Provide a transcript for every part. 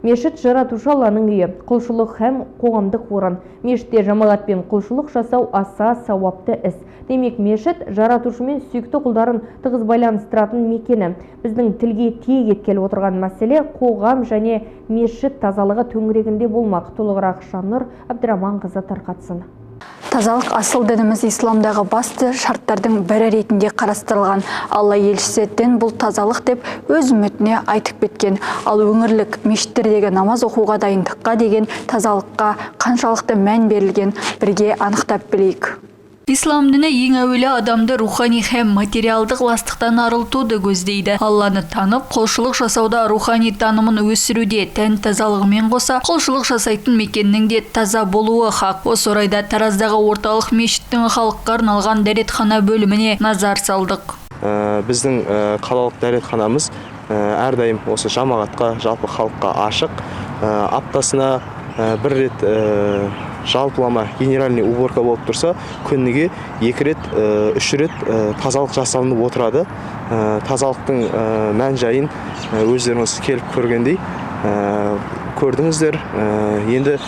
Мешіт жаратушы Алланың үйі, құлшылық һәм қоғамдық орын. Мешітте жамағатпен құлшылық жасау аса сауапты іс. Демек, мешіт жаратушымен сүйікті құлдарын тығыз байланыстыратын мекені. Біздің тілге тиек еткелі отырған мәселе қоғам және мешіт тазалығы төңірегінде болмақ. Толығырақ Шаннұр Әбдіраманқызы тарқатсын. Тазалық асыл дініміз исламдағы басты шарттардың бірі ретінде қарастырылған. Алла елшісі дін бұл тазалық деп өз үмітіне айтып кеткен. Ал өңірлік мешіттердегі намаз оқуға дайындыққа деген тазалыққа қаншалықты мән берілген, бірге анықтап білейік. Ислам діні ең әуелі адамды рухани һәм материалдық ластықтан арылтуды көздейді. Алланы танып, құлшылық жасауда рухани танымын өсіруде, тән тазалығымен қоса, құлшылық жасайтын мекеннің де таза болуы хақ. Осы орайда Тараздағы орталық мешіттің халыққа арналған дәретхана бөліміне назар салдық. Біздің қалалық дәретханамыз әрдайым осы жамағатқа, жалпы халыққа ашық. Аптасына бір рет жалпылама генеральный уборка болып тұрса, күніге 2 рет, 3 рет тазалық жасалынып отырады. Тазалықтың мән жайын өздеріңіз келіп көргендей көрдіңіздер. Енді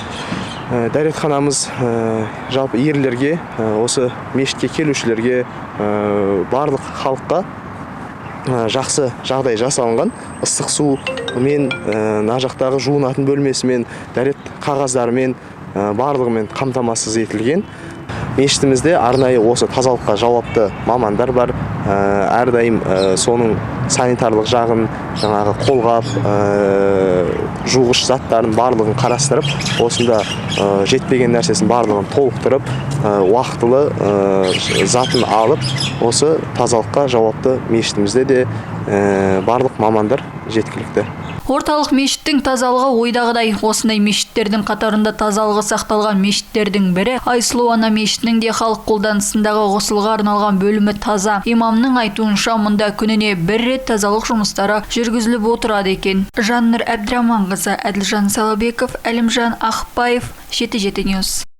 дәретханамыз жалпы ерлерге, осы мешітке келушілерге, барлық халыққа жақсы жағдай жасалынған. Ыстық су мен, жақтағы жуынатын бөлмесімен, дәрет қағаздарымен барлығымен қамтамасыз етілген. Мешітімізде арнайы осы тазалыққа жауапты мамандар бар. Әрдайым соның санитарлық жағын, жаңағы қолғап, жуғыш заттарын барлығын қарастырып, осында жетпеген нәрсесін барлығын толықтырып, уақытылы затын алып, осы тазалыққа жауапты мешітімізде де барлық мамандар жеткілікті. Орталық мешіттің тазалығы ойдағыдай. Осындай мешіттердің қатарында тазалығы сақталған мешіттердің бірі Айсұлу ана мешітінің де халық қолданысындағы ғұсылға арналған бөлімі таза. Имамның айтуынша, мұнда күніне 1 рет тазалық жұмыстары жүргізіліп отырады екен. Шаннұр Әбдіраманқызы, Әділжан Салабеков, Әлімжан Ақпаев, 7-7 News.